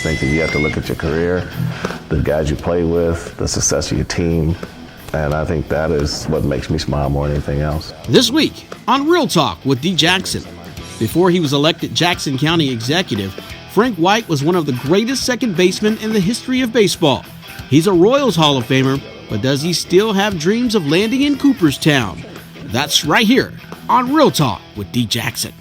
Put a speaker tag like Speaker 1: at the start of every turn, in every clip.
Speaker 1: think that you have to look at your career, the guys you play with, the success of your team, and I think that is what makes me smile more than anything else.
Speaker 2: This week on Real Talk with D. Jackson. Before he was elected Jackson County executive, Frank White was one of the greatest second basemen in the history of baseball. He's a Royals Hall of Famer, but does he still have dreams of landing in Cooperstown? That's right here on Real Talk with D. Jackson.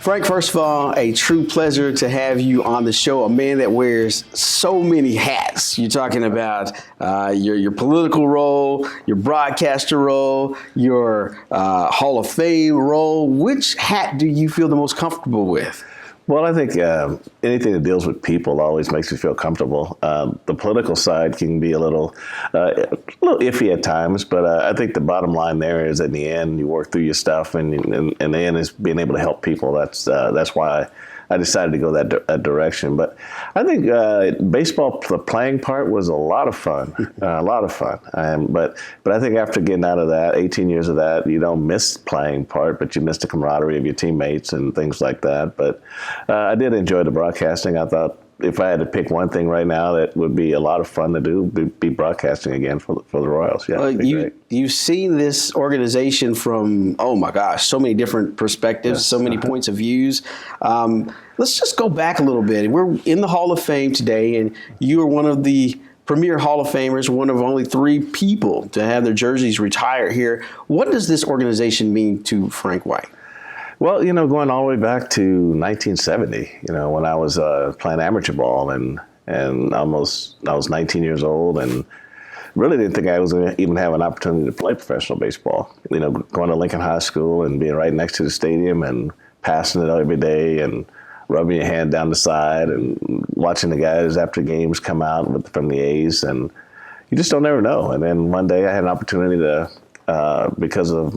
Speaker 3: Frank, first of all, a true pleasure to have you on the show, a man that wears so many hats. You're talking about your political role, your broadcaster role, your Hall of Fame role. Which hat do you feel the most comfortable with?
Speaker 1: Well, I think anything that deals with people always makes me feel comfortable. The political side can be a little iffy at times, but I think the bottom line there is, in the end, you work through your stuff, and the end is being able to help people. That's why I decided to go that direction. But I think baseball, the playing part, was a lot of fun, but I think after getting out of that, 18 years of that, you don't miss playing part, but you miss the camaraderie of your teammates and things like that. But I did enjoy the broadcasting. I thought if I had to pick one thing right now that would be a lot of fun to do, be broadcasting again for the Royals. Yeah,
Speaker 3: you've seen this organization from, oh my gosh, so many different perspectives, yes. So many points of views. Let's just go back a little bit. We're in the Hall of Fame today, and you are one of the premier Hall of Famers, one of only 3 people to have their jerseys retired here. What does this organization mean to Frank White?
Speaker 1: Well, going all the way back to 1970, when I was playing amateur ball and I was 19 years old and really didn't think I was going to even have an opportunity to play professional baseball. Going to Lincoln High School and being right next to the stadium and passing it every day and rubbing your hand down the side and watching the guys after games come out from the A's, and you just don't ever know. And then one day I had an opportunity to, because of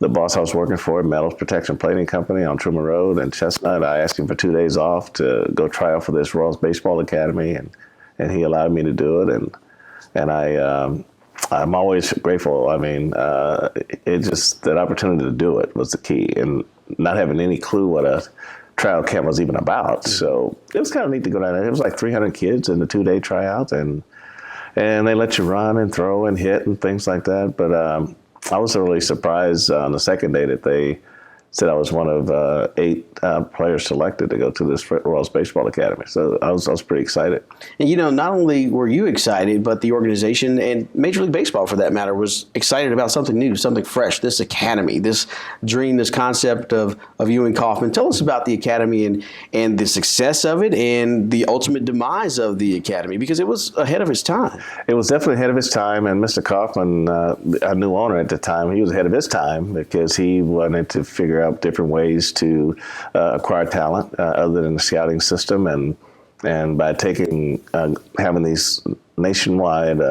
Speaker 1: the boss I was working for, Metals Protection Plating Company on Truman Road and Chestnut, I asked him for 2 days off to go try out for this Royals Baseball Academy, and he allowed me to do it, and I'm always grateful. I mean, it just, that opportunity to do it was the key, and not having any clue what a tryout camp was even about. So it was kind of neat to go down there. It was like 300 kids in the 2-day tryout, and they let you run and throw and hit and things like that. But I was really surprised on the second day that they said I was one of 8 players selected to go to this Royals Baseball Academy. So I was pretty excited.
Speaker 3: And, not only were you excited, but the organization and Major League Baseball, for that matter, was excited about something new, something fresh, this academy, this dream, this concept of Ewing Kauffman. Tell us about the academy and the success of it and the ultimate demise of the academy, because it was ahead of its time.
Speaker 1: It was definitely ahead of its time, and Mr. Kauffman, our new owner at the time, he was ahead of his time because he wanted to figure out different ways to acquire talent other than the scouting system, and by having these nationwide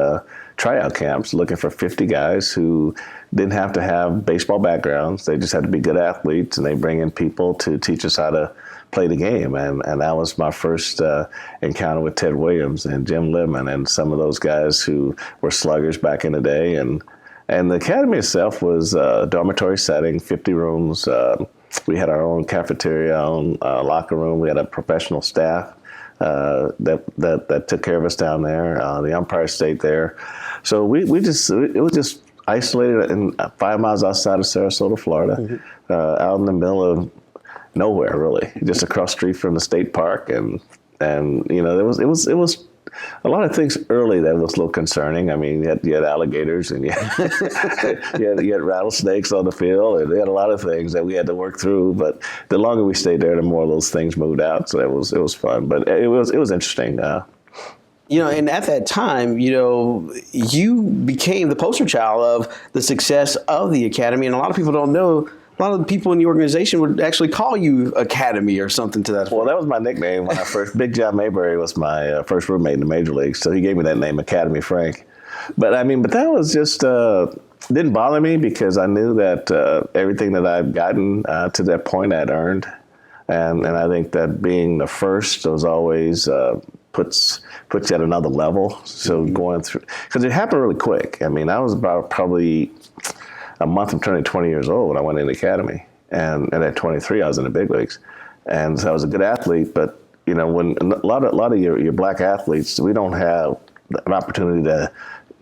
Speaker 1: tryout camps, looking for 50 guys who didn't have to have baseball backgrounds. They just had to be good athletes, and they bring in people to teach us how to play the game. And that was my first encounter with Ted Williams and Jim Libman and some of those guys who were sluggers back in the day. And the academy itself was a dormitory setting, 50 rooms. We had our own cafeteria, our own locker room. We had a professional staff that took care of us down there. The umpire stayed there. So it was just isolated in 5 miles outside of Sarasota, Florida, out in the middle of nowhere, really, just across the street from the state park. And it was a lot of things early that was a little concerning. I mean, you had alligators, and you had rattlesnakes on the field, and they had a lot of things that we had to work through. But the longer we stayed there, the more of those things moved out. So it was fun, but it was interesting.
Speaker 3: And at that time, you became the poster child of the success of the academy, and a lot of people don't know. A lot of the people in the organization would actually call you Academy or something to that effect.
Speaker 1: Well, that was my nickname when I first. Big John Mayberry was my first roommate in the major leagues, so he gave me that name, Academy Frank. But that was just didn't bother me because I knew that everything that I'd gotten to that point I'd earned, and I think that being the first was always puts you at another level. So going through, because it happened really quick. I mean, I was about probably a month from turning 20 years old when I went in the academy. And at 23, I was in the big leagues. And so I was a good athlete, but when a lot of your black athletes, we don't have an opportunity to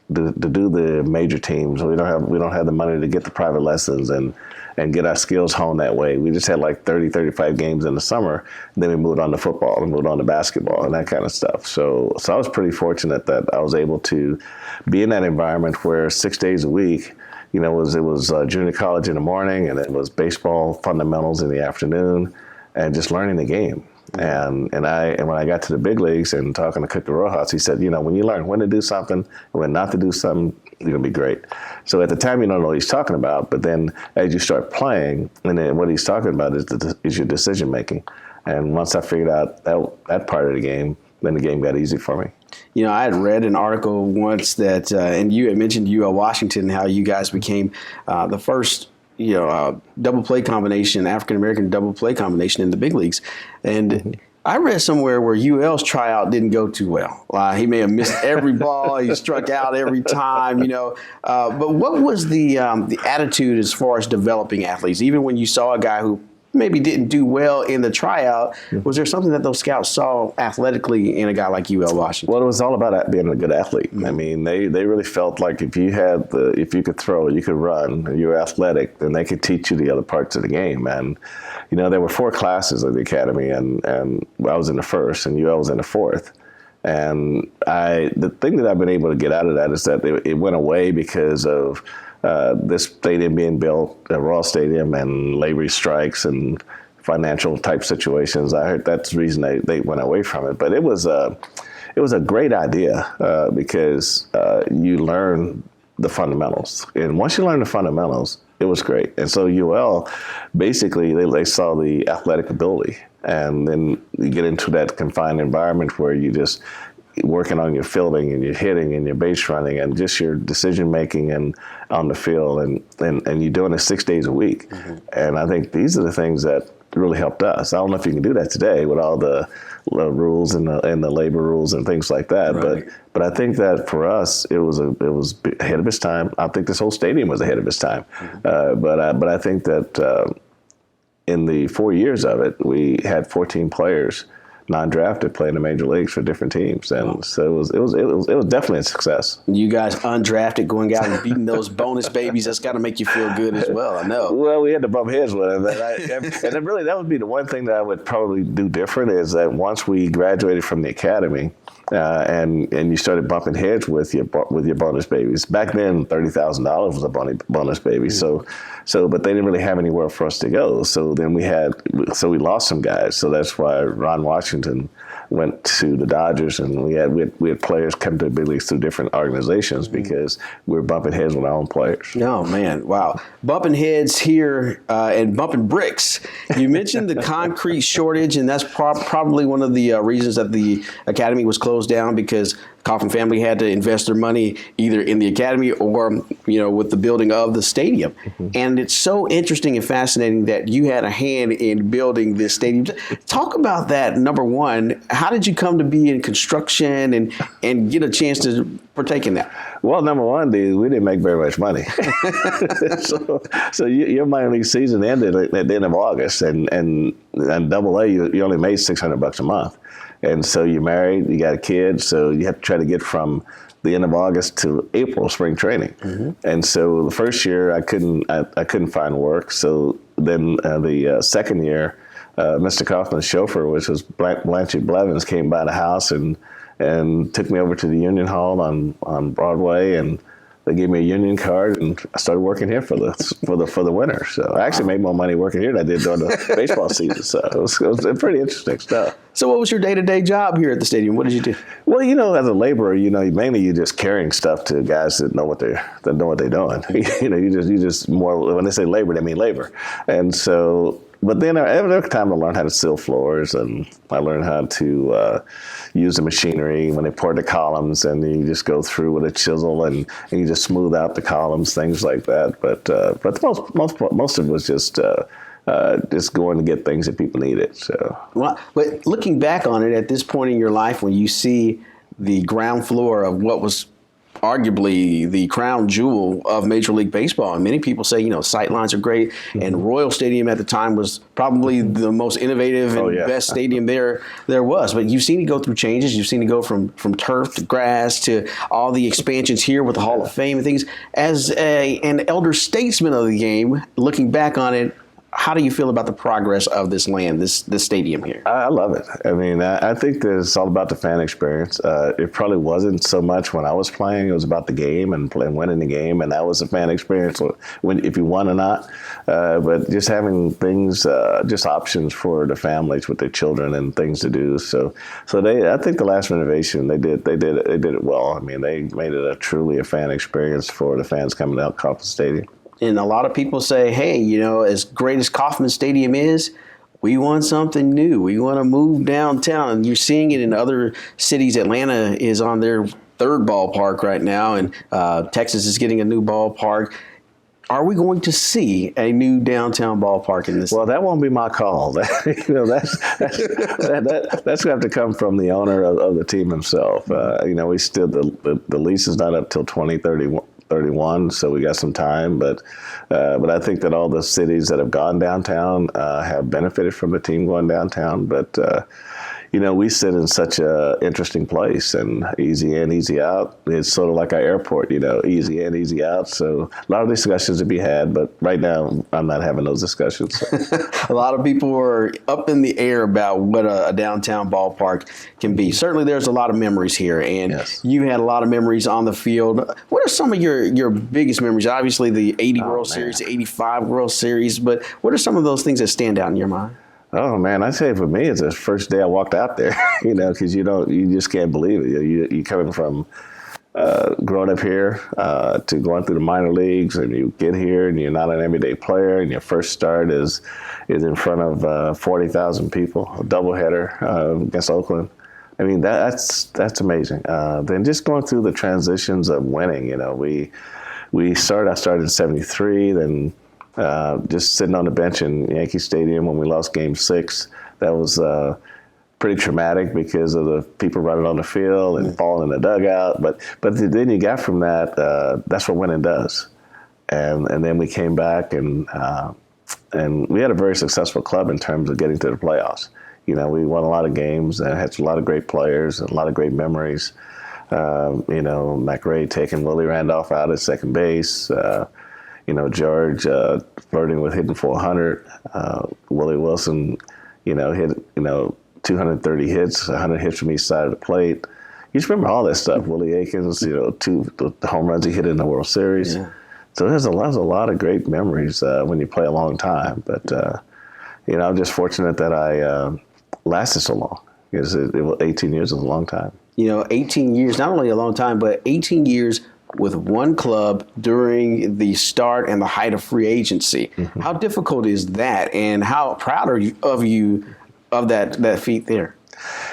Speaker 1: do the major teams. We don't have the money to get the private lessons and get our skills honed that way. We just had like 30, 35 games in the summer. And then we moved on to football and moved on to basketball and that kind of stuff. So I was pretty fortunate that I was able to be in that environment where 6 days a week, it was junior college in the morning, and it was baseball fundamentals in the afternoon, and just learning the game. And when I got to the big leagues and talking to Cookie Rojas, he said, when you learn when to do something and when not to do something, you're gonna be great. So at the time, you don't know what he's talking about, but then as you start playing, and then what he's talking about is your decision making. And once I figured out that part of the game, then the game got easy for me.
Speaker 3: I had read an article once that, and you had mentioned UL Washington, how you guys became the first double play combination, African-American double play combination in the big leagues. And I read somewhere where UL's tryout didn't go too well. He may have missed every ball. He struck out every time, But what was the attitude as far as developing athletes? Even when you saw a guy who maybe didn't do well in the tryout, was there something that those scouts saw athletically in a guy like UL Washington?
Speaker 1: Well, it was all about being a good athlete. I mean, they really felt like if you could throw, you could run, you were athletic, then they could teach you the other parts of the game. And there were 4 classes at the academy, and I was in the first, and UL was in the fourth. And the thing that I've been able to get out of that is that it went away because of this stadium being built, the Raw Stadium, and labor strikes and financial type situations. I heard that's the reason they went away from it. But it was a great idea because you learn the fundamentals, and once you learn the fundamentals, it was great. And so UL, basically, they saw the athletic ability, and then you get into that confined environment where you just working on your fielding and your hitting and your base running and just your decision making and on the field, and you're doing it 6 days a week. And I think these are the things that really helped us. I don't know if you can do that today with all the rules and the labor rules and things like that. Right. But I think that for us, it was ahead of its time. I think this whole stadium was ahead of its time. But I think that in the 4 years of it, we had 14 players non-drafted playing the major leagues for different teams, and so it was definitely a success.
Speaker 3: You guys undrafted going out and beating those bonus babies, that's got to make you feel good as well. I know.
Speaker 1: Well, we had to bump heads with them, and really that would be the one thing that I would probably do different is that once we graduated from the academy, and you started bumping heads with your bonus babies. Back then, $30,000 was a bonus baby. So, but they didn't really have anywhere for us to go. So then we lost some guys. So that's why Ron Washington went to the Dodgers, and we had players come to the big leagues through different organizations because we were bumping heads with our own players.
Speaker 3: Oh man, wow! Bumping heads here and bumping bricks. You mentioned the concrete shortage, and that's probably one of the reasons that the academy was closed down, because Coffin family had to invest their money either in the academy or, with the building of the stadium. And it's so interesting and fascinating that you had a hand in building this stadium. Talk about that. Number one, how did you come to be in construction and get a chance to partake in that?
Speaker 1: Well, number one, dude, we didn't make very much money. so your minor league season ended at the end of August, and Double A, you only made $600 a month. And so you're married, you got a kid, so you have to try to get from the end of August to April, spring training. And so the first year I couldn't find work. So then the second year, Mr. Kaufman's chauffeur, which was Blanchard Blevins, came by the house and took me over to the Union Hall on Broadway, and they gave me a union card, and I started working here for the winter. So I actually made more money working here than I did during the baseball season. So it was pretty interesting stuff.
Speaker 3: So what was your day-to-day job here at the stadium? What did you do?
Speaker 1: Well, as a laborer, mainly you're just carrying stuff to guys that know what they're doing. you just more, when they say labor, they mean labor. And so, but then every time I learned how to seal floors, and I learned how to use the machinery when they pour the columns, and you just go through with a chisel and you just smooth out the columns, things like that. But most of it was just going to get things that people needed. So,
Speaker 3: well, but looking back on it at this point in your life, when you see the ground floor of what was arguably the crown jewel of Major League Baseball. And many people say, sight lines are great. And Royal Stadium at the time was probably the most innovative and best stadium there was. But you've seen it go through changes. You've seen it go from turf to grass to all the expansions here with the Hall of Fame and things. As an elder statesman of the game, looking back on it, how do you feel about the progress of this land, this stadium here?
Speaker 1: I love it. I mean, I think that it's all about the fan experience. It probably wasn't so much when I was playing. It was about the game and winning the game, and that was the fan experience, if you won or not. But just having things, just options for the families with their children and things to do. So I think the last renovation they did it well. I mean, they made it truly a fan experience for the fans coming out Kauffman Stadium.
Speaker 3: And a lot of people say, hey, as great as Kauffman Stadium is, we want something new. We want to move downtown. And you're seeing it in other cities. Atlanta is on their third ballpark right now, and Texas is getting a new ballpark. Are we going to see a new downtown ballpark in this?
Speaker 1: Well, that won't be my call. That's going to have to come from the owner of the team himself. We still the lease is not up till 2031, so we got some time. But I think that all the cities that have gone downtown have benefited from the team going downtown. But we sit in such a interesting place, and easy in, easy out. It's sort of like our airport, easy in, easy out. So a lot of discussions to be had, but right now I'm not having those discussions.
Speaker 3: A lot of people are up in the air about what a downtown ballpark can be. Certainly there's a lot of memories here, and you had a lot of memories on the field. What are some of your biggest memories? Obviously the 80 World Series, the 85 World Series, but what are some of those things that stand out in your mind?
Speaker 1: Oh man, I say for me, it's the first day I walked out there, because you just can't believe it. You're coming from growing up here to going through the minor leagues, and you get here and you're not an everyday player, and your first start is in front of 40,000 people, a doubleheader against Oakland. I mean, that's amazing. Then just going through the transitions of winning, I started in '73, then. Just sitting on the bench in Yankee Stadium when we lost Game 6, that was pretty traumatic because of the people running on the field and falling in the dugout. But then you got from that, that's what winning does. And then we came back and we had a very successful club in terms of getting to the playoffs. We won a lot of games and had a lot of great players and a lot of great memories. McRae taking Willie Randolph out at second base. George flirting with hitting 400. Willie Wilson, hit 230 hits, 100 hits from each side of the plate. You just remember all that stuff. Willie Aikens, the home runs he hit in the World Series. Yeah. So there's a lot of great memories when you play a long time. But I'm just fortunate that I lasted so long. Because 18 years is a long time.
Speaker 3: 18 years, not only a long time, but 18 years with one club during the start and the height of free agency. Mm-hmm. How difficult is that, and how proud are you of that feat there?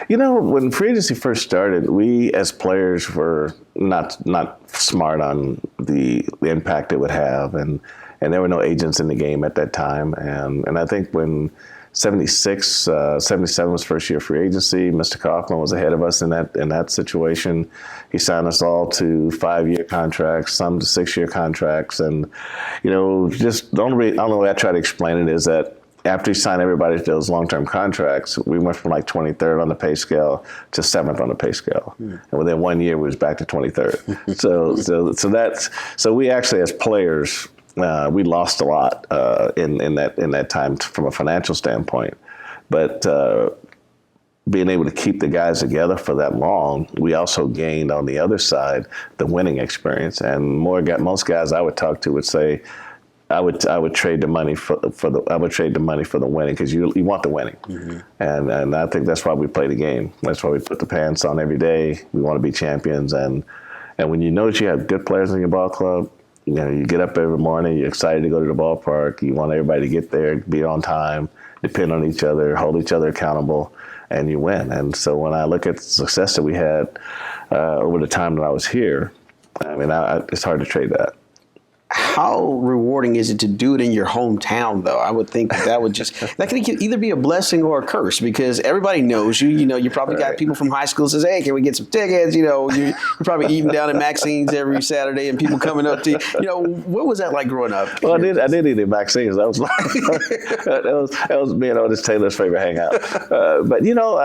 Speaker 1: When free agency first started, we as players were not smart on the impact it would have, and there were no agents in the game at that time, and I think when 76, 77 was first year free agency. Mr. Kauffman was ahead of us in that situation. He signed us all to 5-year contracts, some to 6-year contracts. And, just the only way I try to explain it is that after he signed everybody to those long-term contracts, we went from like 23rd on the pay scale to 7th on the pay scale. And within 1 year, we was back to 23rd. So we actually, as players, we lost a lot in that time from a financial standpoint, but being able to keep the guys together for that long, we also gained on the other side the winning experience. And most guys I would talk to would say, I would trade the money for the winning, because you want the winning. Mm-hmm. And I think that's why we play the game. That's why we put the pants on every day. We want to be champions, and when you know that you have good players in your ball club. You get up every morning, you're excited to go to the ballpark, you want everybody to get there, be on time, depend on each other, hold each other accountable, and you win. And so when I look at the success that we had over the time that I was here, I mean, it's hard to trade that.
Speaker 3: how rewarding is it to do it in your hometown, though? I would think that would that could either be a blessing or a curse, because everybody knows you. You know, you probably got people from high school says, "Hey, can we get some tickets?" You know, you're probably eating down at Maxine's every Saturday, and people coming up to you. You know, what was that like growing up?
Speaker 1: Well, I did eat at Maxine's. That was like, that was me and Otis Taylor's favorite hangout. But you know,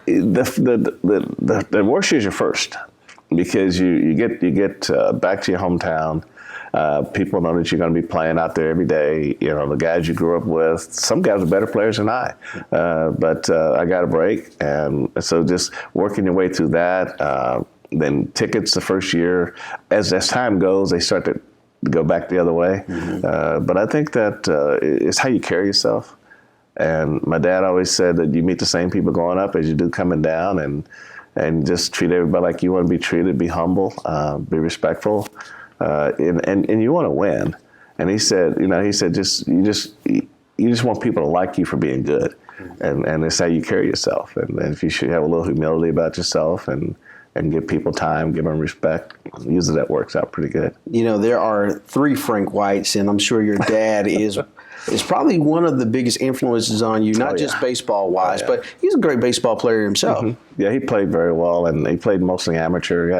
Speaker 1: the worst year's your first, because you get back to your hometown. People know that you're going to be playing out there every day. You know, the guys you grew up with, some guys are better players than I. But I got a break. And so just working your way through that. Then tickets the first year. As time goes, they start to go back the other way. But I think that it's how you carry yourself. And my dad always said that you meet the same people going up as you do coming down. And just treat everybody like you want to be treated. Be humble. Be respectful. And you want to win. And he said, you just want people to like you for being good, and it's how you carry yourself. And if you should have a little humility about yourself and give people time, give them respect, usually that works out pretty good. You
Speaker 3: know, there are 3 Frank Whites, and I'm sure your dad is probably one of the biggest influences on you, not just baseball-wise, but he's a great baseball player himself.
Speaker 1: Yeah, he played very well, and he played mostly amateur. He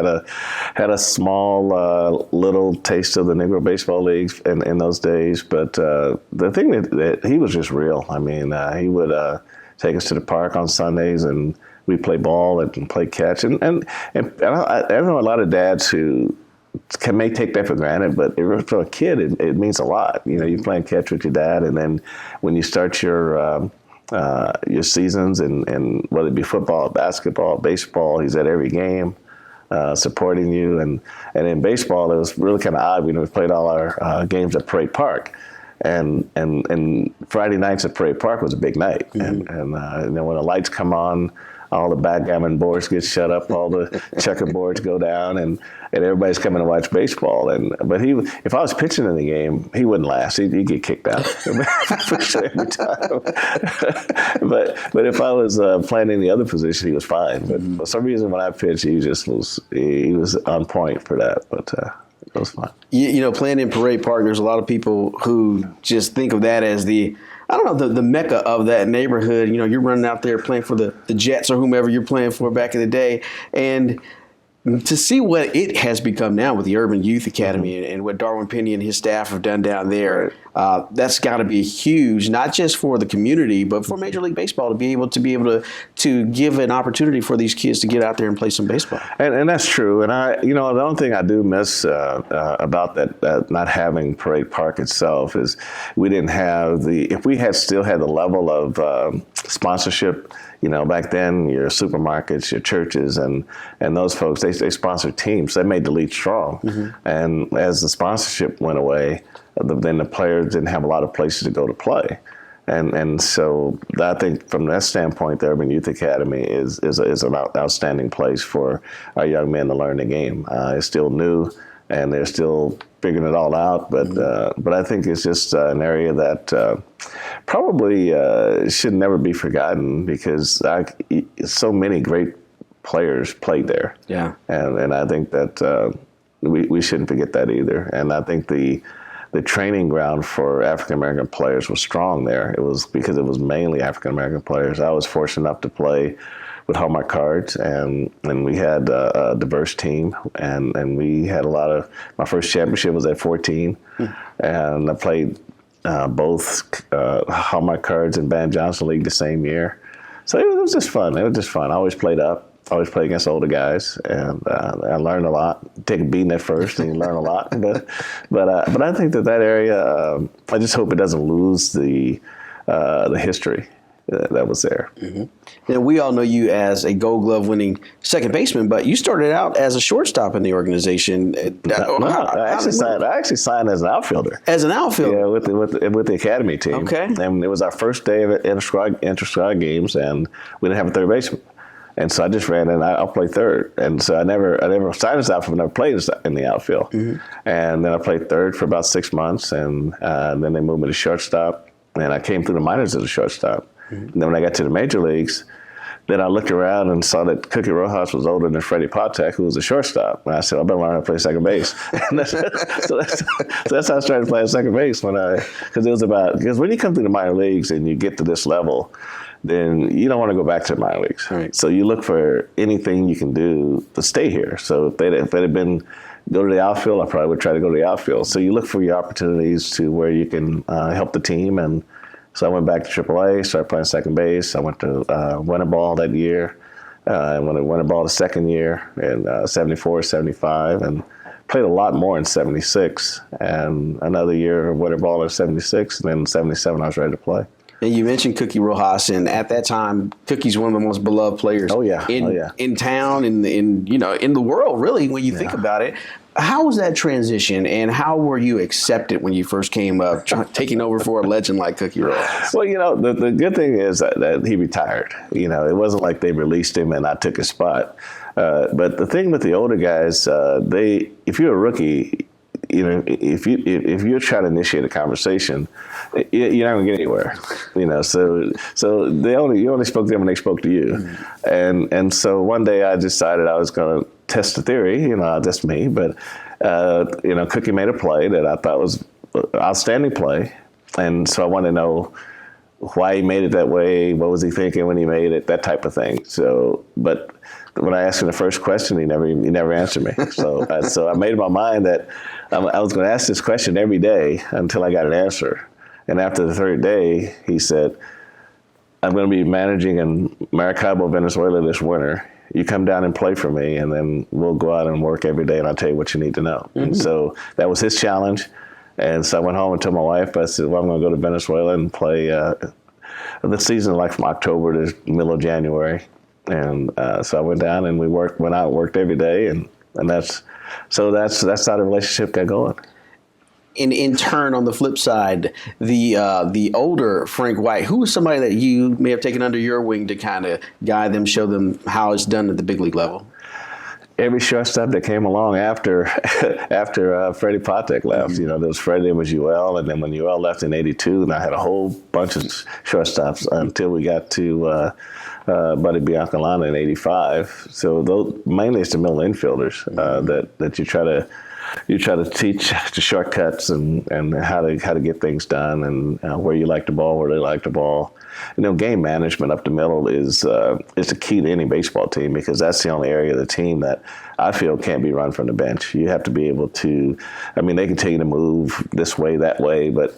Speaker 1: had a small little taste of the Negro Baseball Leagues in those days, but the thing that he was just real. I mean, he would take us to the park on Sundays, and we'd play ball and play catch. And I know a lot of dads who may take that for granted, but for a kid, it means a lot. You know, you're playing catch with your dad, and then when you start your seasons, and whether it be football, basketball, baseball, he's at every game, supporting you. And in baseball, it was really kind of odd. We played all our games at Parade Park, and Friday nights at Parade Park was a big night. And then when the lights come on, all the backgammon boards get shut up, all the checkerboards go down, and everybody's coming to watch baseball. But if I was pitching in the game, he wouldn't last. He'd get kicked out for sure every time. but if I was playing any other position, he was fine. But for some reason, when I pitched, he was on point for that. But it was fun.
Speaker 3: You know, playing in Parade Park, there's a lot of people who just think of that as the mecca of that neighborhood. You know, you're running out there playing for the Jets or whomever you're playing for back in the day. And to see what it has become now with the Urban Youth Academy and what Darwin Penny and his staff have done down there, that's got to be huge, not just for the community, but for Major League Baseball to be able to give an opportunity for these kids to get out there and play some baseball.
Speaker 1: And that's true. And the only thing I do miss about that not having Parade Park itself is we didn't have if we had still had the level of sponsorship. You know, back then, your supermarkets, your churches, and those folks, they sponsored teams. They made the league strong. And as the sponsorship went away, then the players didn't have a lot of places to go to play. And so I think from that standpoint, the Urban Youth Academy is an outstanding place for our young men to learn the game. It's still new, and they're still figuring it all out. But I think it's just an area that probably should never be forgotten, because so many great players played there. Yeah. And I think that we shouldn't forget that either. And I think the training ground for African-American players was strong there. It was because it was mainly African-American players. I was fortunate enough to play with Hallmark Cards, and we had a diverse team, and we had my first championship was at 14, and I played both Hallmark Cards and Van Johnson League the same year. So it was just fun. I always played up. I always played against older guys, and I learned a lot. Take a beating at first, and you learn a lot. But I think that area, I just hope it doesn't lose the history that was there.
Speaker 3: Now, we all know you as a Gold Glove winning second baseman, but you started out as a shortstop in the organization.
Speaker 1: I actually signed as an outfielder.
Speaker 3: As an outfielder?
Speaker 1: Yeah, with the academy team. Okay. And it was our first day of inter-squad games, and we didn't have a third baseman. And so I just ran in. I'll play third, and so I never signed as outfield. I never played in the outfield, and then I played third for about 6 months, and then they moved me to shortstop, and I came through the minors as a shortstop. And then when I got to the major leagues, then I looked around and saw that Cookie Rojas was older than Freddie Patek, who was a shortstop. And I said, I better learn how to play second base. so that's how I started playing second base because when you come through the minor leagues and you get to this level, then you don't want to go back to the minor leagues.
Speaker 3: Right.
Speaker 1: So you look for anything you can do to stay here. So if they'd have been go to the outfield, I probably would try to go to the outfield. So you look for your opportunities to where you can help the team. And so I went back to AAA, started playing second base. I went to winter ball that year. I went to winter ball the second year in 74, 75, and played a lot more in 76. And another year of winter ball in 76, and then in 77 I was ready to play.
Speaker 3: And you mentioned Cookie Rojas, and at that time, Cookie's one of the most beloved players. In town, in the world, really. When you think about it, how was that transition, and how were you accepted when you first came up, taking over for a legend like Cookie Rojas?
Speaker 1: Well, the good thing is that he retired. It wasn't like they released him and I took his spot. But the thing with the older guys, if you're a rookie, if you're trying to initiate a conversation, you're not gonna get anywhere. So you only spoke to them when they spoke to you, and so one day I decided I was gonna test the theory. That's me, but Cookie made a play that I thought was outstanding play, and so I wanted to know why he made it that way. What was he thinking when he made it? That type of thing. But when I asked him the first question, he never answered me. So I made my mind that I was going to ask this question every day until I got an answer. And after the third day, he said, I'm going to be managing in Maracaibo, Venezuela this winter. You come down and play for me, and then we'll go out and work every day, and I'll tell you what you need to know. Mm-hmm. And so that was his challenge. And so I went home and told my wife, I said, well, I'm going to go to Venezuela and play the season like from October to middle of January. And so I went down and went out and worked every day. And that's how the relationship got going.
Speaker 3: In turn, on the flip side, the older Frank White, who was somebody that you may have taken under your wing to kind of guide them, show them how it's done at the big league level?
Speaker 1: Every shortstop that came along after Freddie Patek left, there was Freddie, there was UL, and then when UL left in '82, and I had a whole bunch of shortstops until we got to Buddy Biancalana in '85. So mainly it's the middle infielders that you try to teach the shortcuts and how to get things done and where you like the ball, where they like the ball. Game management up the middle is the key to any baseball team, because that's the only area of the team that I feel can't be run from the bench. You have to be able to, they can tell you to move this way, that way, but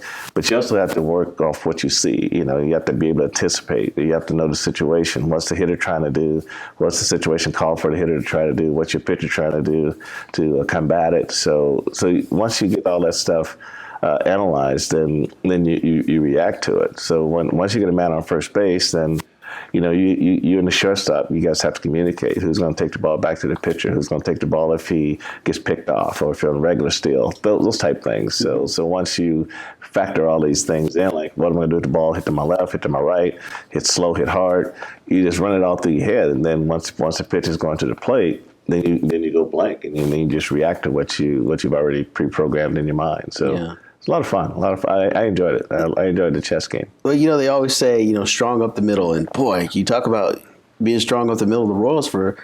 Speaker 1: you also have to work off what you see. You have to be able to anticipate. You have to know the situation. What's the hitter trying to do? What's the situation called for the hitter to try to do? What's your pitcher trying to do to combat it? So once you get all that stuff analyzed, then you react to it. So once you get a man on first base, then you and the shortstop, you guys have to communicate. Who's going to take the ball back to the pitcher? Who's going to take the ball if he gets picked off, or if you're on regular steal? Those type things. So once you factor all these things in, like what am I going to do with the ball? Hit to my left, hit to my right, hit slow, hit hard. You just run it all through your head, and then once the pitcher's going to the plate, then you go blank, and then you just react to what you've already pre-programmed in your mind. So. Yeah. A lot of fun. I enjoyed it. I enjoyed the chess game.
Speaker 3: Well, they always say, strong up the middle. And boy, you talk about being strong up the middle of the Royals for,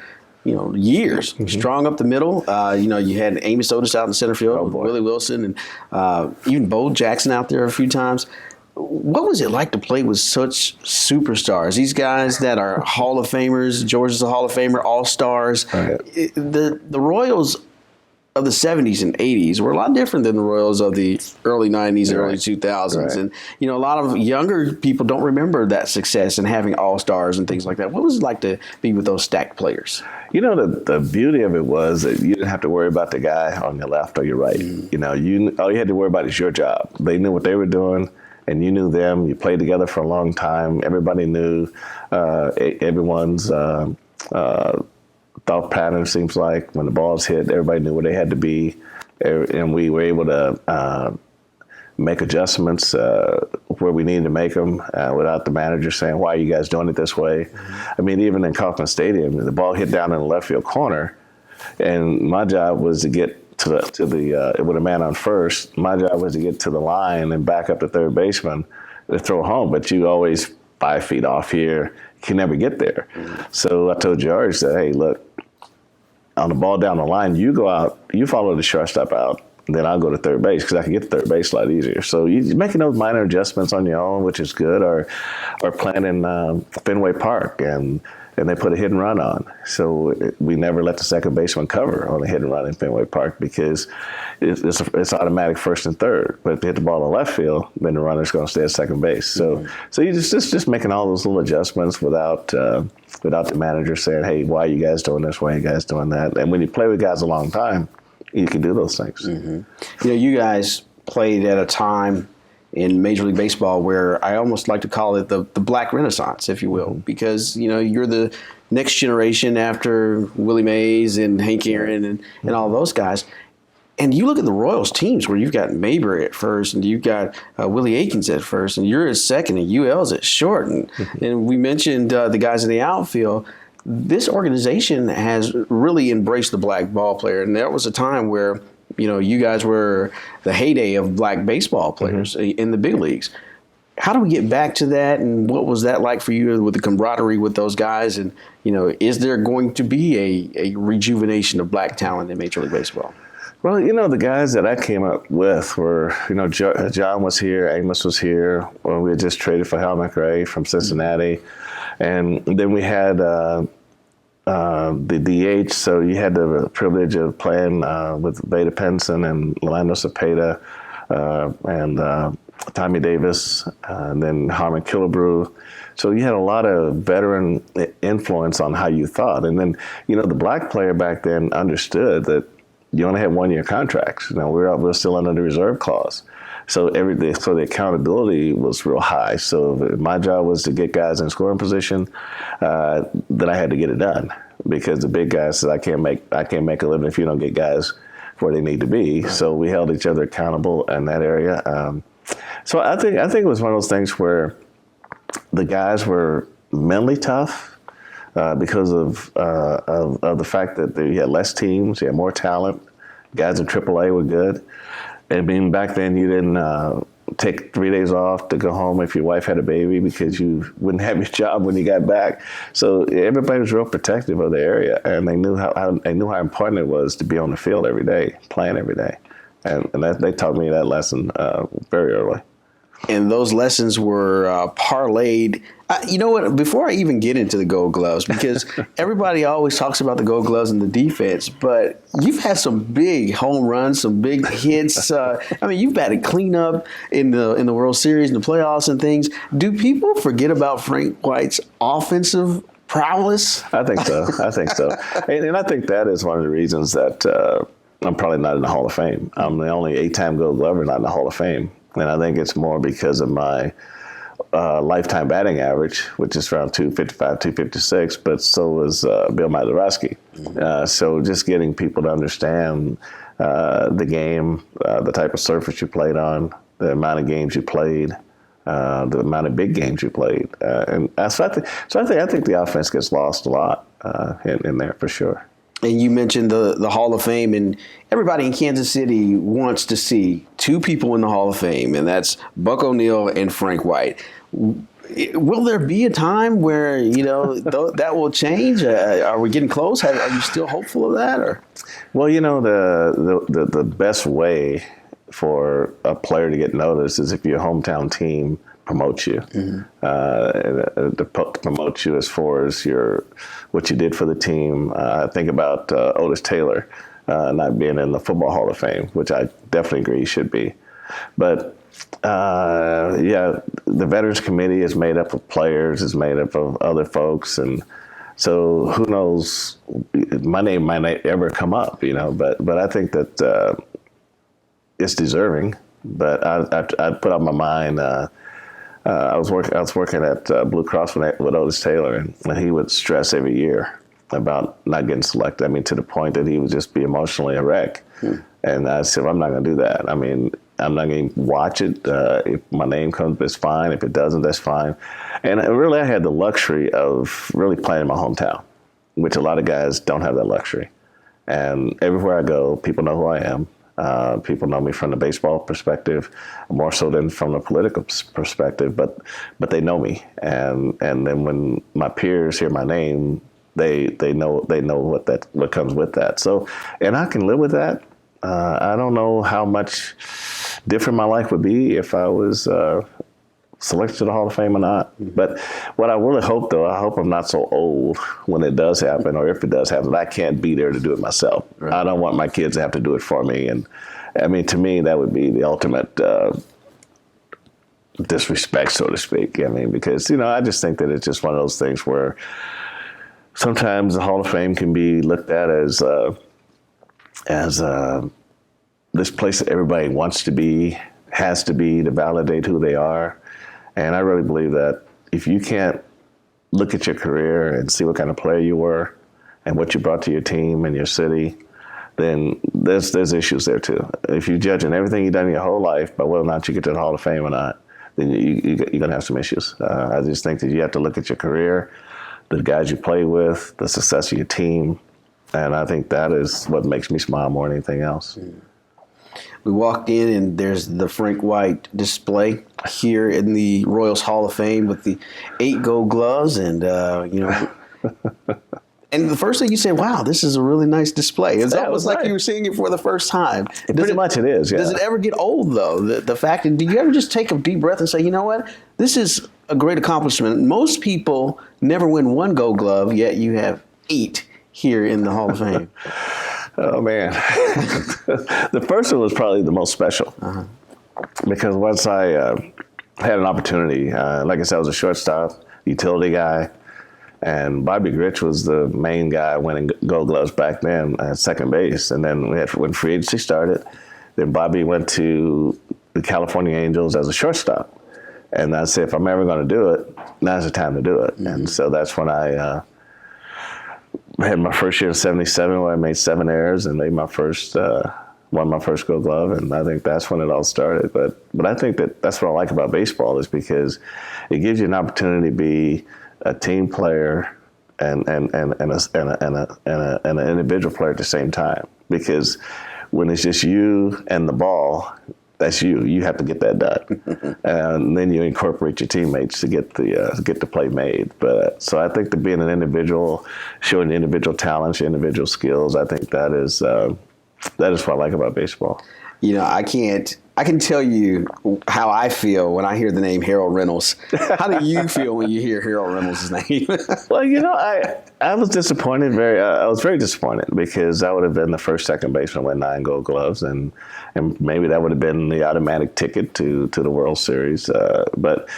Speaker 3: years. Mm-hmm. Strong up the middle. You had Amos Otis out in center field, Willie Wilson, and even Bo Jackson out there a few times. What was it like to play with such superstars? These guys that are Hall of Famers. George is a Hall of Famer, All-Stars. Right. The Royals of the 70s and 80s were a lot different than the Royals of the early 90s and early 2000s. Right. And, a lot of younger people don't remember that success and having all-stars and things like that. What was it like to be with those stacked players?
Speaker 1: The beauty of it was that you didn't have to worry about the guy on your left or your right. Mm-hmm. All you had to worry about is your job. They knew what they were doing, and you knew them. You played together for a long time. Everybody knew everyone's thought pattern. Seems like when the balls hit, everybody knew where they had to be, and we were able to make adjustments where we needed to make them without the manager saying, why are you guys doing it this way? Mm-hmm. Even in Kauffman Stadium, the ball hit down in the left field corner, and my job was to get to the with a man on first. My job was to get to the line and back up the third baseman to throw home, but you always 5 feet off here, can never get there. So I told George that, hey, look, on the ball down the line, you go out, you follow the shortstop out, then I'll go to third base because I can get to third base a lot easier. So you're making those minor adjustments on your own, which is good, or playing in Fenway Park and they put a hit and run on. So we never let the second baseman cover on a hit and run in Fenway Park because it's automatic first and third. But if they hit the ball in left field, then the runner's going to stay at second base. So you just making all those little adjustments without the manager saying, hey, why are you guys doing this? Why are you guys doing that? And when you play with guys a long time, you can do those things.
Speaker 3: Mm-hmm. You guys played at a time in Major League Baseball where I almost like to call it the Black Renaissance, if you will, because, you're the next generation after Willie Mays and Hank Aaron and all those guys. And you look at the Royals teams where you've got Mayberry at first and you've got Willie Aikens at first and you're at second and UL's at short. And we mentioned the guys in the outfield. This organization has really embraced the black ball player. And there was a time where, you guys were the heyday of black baseball players in the big leagues. How do we get back to that? And what was that like for you with the camaraderie with those guys? And, is there going to be a rejuvenation of black talent in Major League Baseball?
Speaker 1: Well, the guys that I came up with were, John was here, Amos was here, when we had just traded for Hal McRae from Cincinnati. And then we had the DH, so you had the privilege of playing with Veda Penson and Orlando Cepeda and Tommy Davis, and then Harmon Killebrew. So you had a lot of veteran influence on how you thought. And then, the black player back then understood that you only had 1-year contracts. We're still under the reserve clause. So the accountability was real high. So if my job was to get guys in scoring position, then I had to get it done because the big guys said I can't make a living if you don't get guys where they need to be. So we held each other accountable in that area. So I think it was one of those things where the guys were mentally tough. Because of the fact that you had less teams, you had more talent, guys in AAA were good. And back then you didn't take 3 days off to go home if your wife had a baby because you wouldn't have your job when you got back. So everybody was real protective of the area, and they knew how important it was to be on the field every day, playing every day. And they taught me that lesson very early.
Speaker 3: And those lessons were parlayed. You know what? Before I even get into the Gold Gloves, because everybody always talks about the Gold Gloves and the defense, but you've had some big home runs, some big hits. You've batted cleanup in the World Series and the playoffs and things. Do people forget about Frank White's offensive prowess?
Speaker 1: I think so. And I think that is one of the reasons that I'm probably not in the Hall of Fame. I'm the only 8-time Gold Glover not in the Hall of Fame. And I think it's more because of my lifetime batting average, which is around 255, 256, but so is Bill Mazeroski. So just getting people to understand the game, the type of surface you played on, the amount of games you played, the amount of big games you played. And so I think the offense gets lost a lot in there for sure.
Speaker 3: And you mentioned the Hall of Fame, and everybody in Kansas City wants to see two people in the Hall of Fame, and that's Buck O'Neil and Frank White. Will there be a time where that will change? Are we getting close? Are you still hopeful of that? Or?
Speaker 1: Well, the best way for a player to get noticed is if your hometown team promotes you. To promote you as far as what you did for the team. Think about Otis Taylor not being in the Football Hall of Fame, which I definitely agree he should be. But the Veterans Committee is made up of players, is made up of other folks, and so who knows? My name might not ever come up, But I think that it's deserving. But I put on my mind. I was working at Blue Cross with Otis Taylor, and he would stress every year about not getting selected. To the point that he would just be emotionally a wreck. And I said, I'm not going to do that. I'm not going to watch it. If my name comes, it's fine. If it doesn't, that's fine. And really, I had the luxury of really playing in my hometown, which a lot of guys don't have that luxury. And everywhere I go, people know who I am. People know me from the baseball perspective, more so than from the political perspective. But they know me, and then when my peers hear my name, they know what comes with that. So, and I can live with that. I don't know how much different my life would be if I was selected to the Hall of Fame or not. But what I really hope, though, I hope I'm not so old when it does happen, or if it does happen, that I can't be there to do it myself. Right. I don't want my kids to have to do it for me. And I mean, to me, that would be the ultimate disrespect, so to speak. I mean, because, I just think that it's just one of those things where sometimes the Hall of Fame can be looked at as this place that everybody wants to be, has to be to validate who they are. And I really believe that if you can't look at your career and see what kind of player you were and what you brought to your team and your city, then there's issues there too. If you're judging everything you've done your whole life by whether or not you get to the Hall of Fame or not, then you're going to have some issues. I just think that you have to look at your career, the guys you play with, the success of your team, and I think that is what makes me smile more than anything else.
Speaker 3: We walked in, and there's the Frank White display here in the Royals Hall of Fame with the 8 Gold Gloves, and and the first thing you said, "Wow, this is a really nice display." It's almost like you were seeing it for the first time.
Speaker 1: Pretty much it is. Yeah.
Speaker 3: Does it ever get old though? The fact that, do you ever just take a deep breath and say, "You know what? This is a great accomplishment." Most people never win 1 Gold Glove, yet you have 8 here in the Hall of Fame.
Speaker 1: Oh, man. The first one was probably the most special because once I had an opportunity, like I said, I was a shortstop, utility guy, and Bobby Grich was the main guy winning Gold Gloves back then at second base. And then when free agency started, then Bobby went to the California Angels as a shortstop. And I said, if I'm ever going to do it, now's the time to do it. Mm-hmm. And so that's when I had my first year in '77 where I made 7 errors and made my first, won my first Gold Glove, and I think that's when it all started. But I think that's what I like about baseball is because it gives you an opportunity to be a team player and an individual player at the same time. Because when it's just you and the ball, that's you. You have to get that done, and then you incorporate your teammates to get the play made. But so I think that being an individual, showing individual talents, your individual skills, I think that is what I like about baseball.
Speaker 3: I can tell you how I feel when I hear the name Harold Reynolds. How do you feel when you hear Harold Reynolds' name?
Speaker 1: Well, I was disappointed. I was very disappointed because I would have been the first second baseman with 9 Gold Gloves, and maybe that would have been the automatic ticket to the World Series. But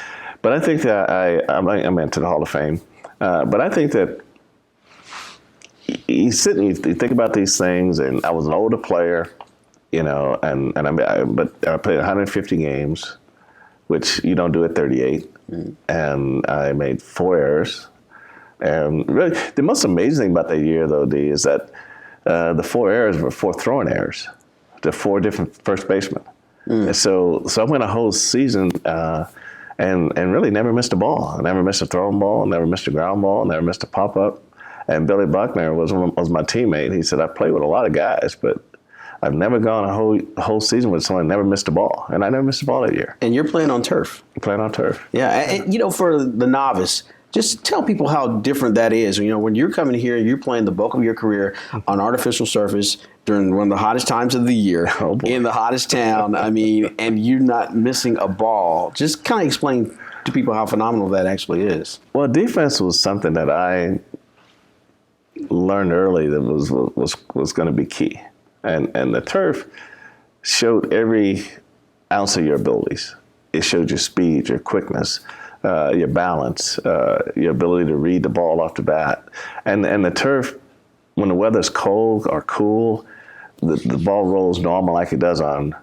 Speaker 1: I think that I'm into the Hall of Fame. But I think that you think about these things, and I was an older player. But I played 150 games, which you don't do at 38, and I made 4 errors. And really, the most amazing thing about that year, though, D, is that the 4 errors were 4 throwing errors to 4 different first basemen. And so I went a whole season and really never missed a ball. I never missed a throwing ball, never missed a ground ball, never missed a pop-up. And Billy Buckner was my teammate. He said, I played with a lot of guys, but I've never gone a whole season with someone never missed a ball, and I never missed a ball that year.
Speaker 3: And you're playing on turf.
Speaker 1: Playing on turf.
Speaker 3: Yeah, and for the novice, just tell people how different that is. When you're coming here, you're playing the bulk of your career on artificial surface during one of the hottest times of the year in the hottest town. I mean, and you're not missing a ball. Just kind of explain to people how phenomenal that actually is.
Speaker 1: Well, defense was something that I learned early that was going to be key. And the turf showed every ounce of your abilities. It showed your speed, your quickness, your balance, your ability to read the ball off the bat. And the turf, when the weather's cold or cool, the ball rolls normal like it does on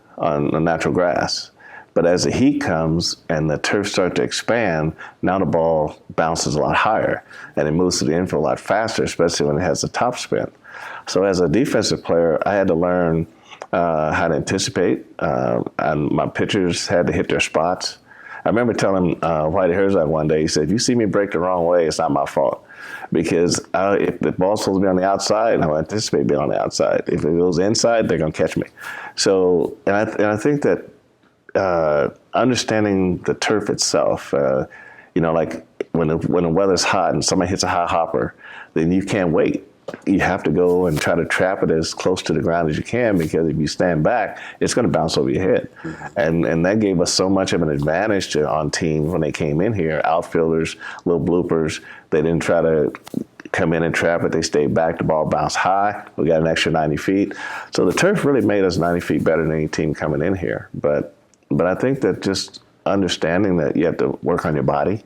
Speaker 1: natural grass. But as the heat comes and the turf starts to expand, now the ball bounces a lot higher and it moves to the infield a lot faster, especially when it has the top spin. So as a defensive player, I had to learn how to anticipate, and my pitchers had to hit their spots. I remember telling Whitey Herzog one day, he said, if you see me break the wrong way, it's not my fault. because if the ball's supposed to be on the outside, I anticipate being on the outside. If it goes inside, they're going to catch me. So, and I think that understanding the turf itself, like when the weather's hot and somebody hits a high hopper, then you can't wait. You have to go and try to trap it as close to the ground as you can, because if you stand back, it's going to bounce over your head. And that gave us so much of an advantage on teams when they came in here. Outfielders, little bloopers, they didn't try to come in and trap it. They stayed back. The ball bounced high. We got an extra 90 feet. So the turf really made us 90 feet better than any team coming in here. But I think that just understanding that you have to work on your body.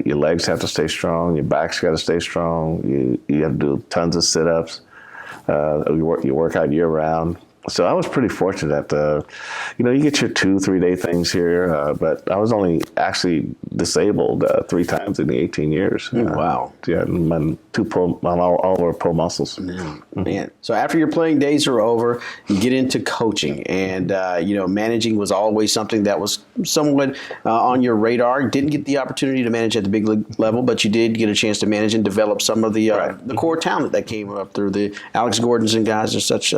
Speaker 1: Your legs have to stay strong. Your back's got to stay strong. You have to do tons of sit-ups. You work out year round. So I was pretty fortunate that, you get your 2-3 day things here, but I was only actually disabled 3 times in the 18 years.
Speaker 3: Wow.
Speaker 1: Yeah, all over pull muscles.
Speaker 3: Man. So after your playing days are over, you get into coaching, and managing was always something that was somewhat on your radar. Didn't get the opportunity to manage at the big league level, but you did get a chance to manage and develop some of the core talent that came up through the Alex Gordons and guys and such.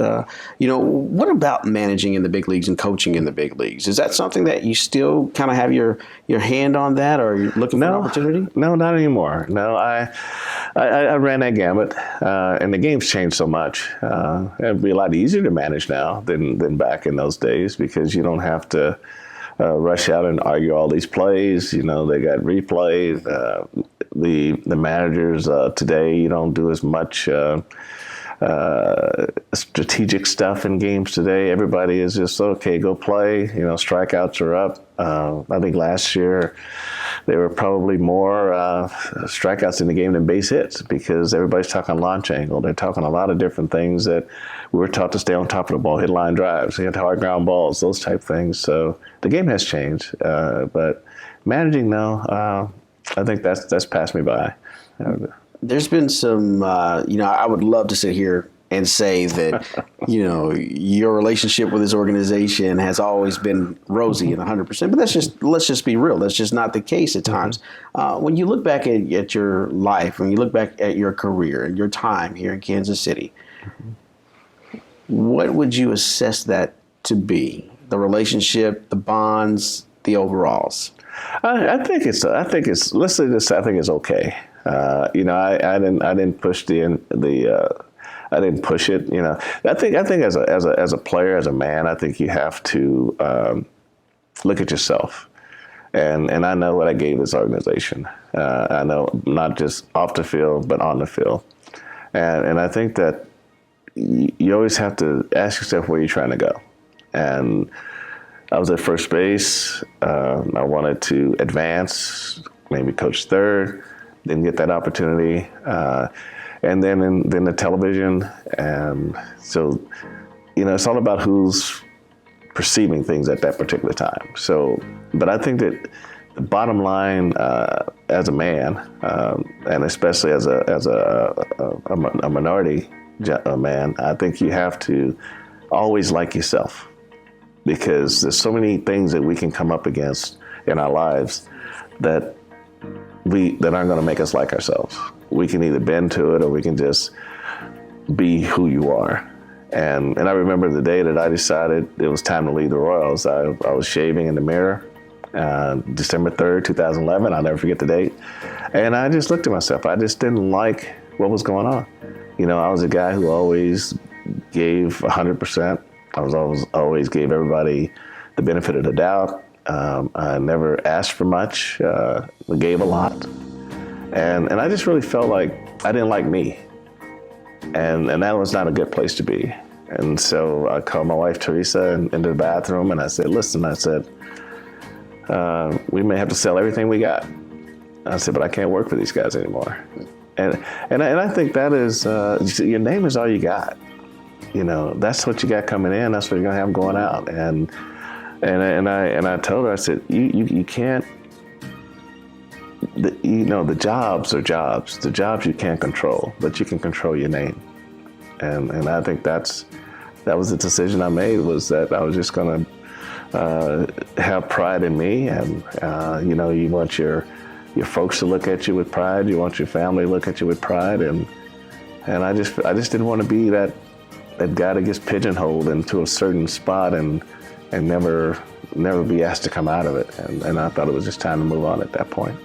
Speaker 3: What about managing in the big leagues and coaching in the big leagues? Is that something that you still kind of have your hand on that, or are you looking for an opportunity?
Speaker 1: No, not anymore. No, I ran that gamut, and the game's changed so much. It'd be a lot easier to manage now than back in those days, because you don't have to rush out and argue all these plays. They got replays. The managers today, you don't do as much strategic stuff in games today. Everybody is just, okay, go play. Strikeouts are up. I think last year there were probably more strikeouts in the game than base hits, because everybody's talking launch angle. They're talking a lot of different things that we were taught to stay on top of the ball, hit line drives, hit hard ground balls, those type things. So the game has changed, but managing, no, I think that's passed me by.
Speaker 3: There's been some, I would love to sit here and say that, your relationship with this organization has always been rosy and 100%, but let's just be real. That's just not the case at times. When you look back at your life, when you look back at your career and your time here in Kansas City, what would you assess that to be? The relationship, the bonds, the overalls?
Speaker 1: I think it's let's say this, I think it's okay. I didn't push I didn't push it. I think as a player, as a man, I think you have to look at yourself, and I know what I gave this organization. I know not just off the field, but on the field, and I think that you always have to ask yourself where you're trying to go. And I was at first base. I wanted to advance, maybe coach third. Didn't get that opportunity, and then the television, and so it's all about who's perceiving things at that particular time. So, but I think that the bottom line, as a man, and especially as a minority man, I think you have to always like yourself, because there's so many things that we can come up against in our lives that aren't going to make us like ourselves. We can either bend to it, or we can just be who you are. And I remember the day that I decided it was time to leave the Royals. I was shaving in the mirror, December 3rd, 2011. I'll never forget the date. And I just looked at myself. I just didn't like what was going on. I was a guy who always gave 100%. I was always gave everybody the benefit of the doubt. I never asked for much, gave a lot. And I just really felt like I didn't like me. And that was not a good place to be. And so I called my wife, Teresa, into the bathroom, and I said, listen, we may have to sell everything we got. I said, but I can't work for these guys anymore. And I think that is, your name is all you got. That's what you got coming in. That's what you're going to have going out. And I told her, I said, you can't, the jobs are jobs. The jobs you can't control, but you can control your name. And I think that was the decision I made, was that I was just going to have pride in me. And, you want your your folks to look at you with pride. You want your family to look at you with pride, and I just didn't want to be that guy that gets pigeonholed into a certain spot and never be asked to come out of it. And I thought it was just time to move on at that point.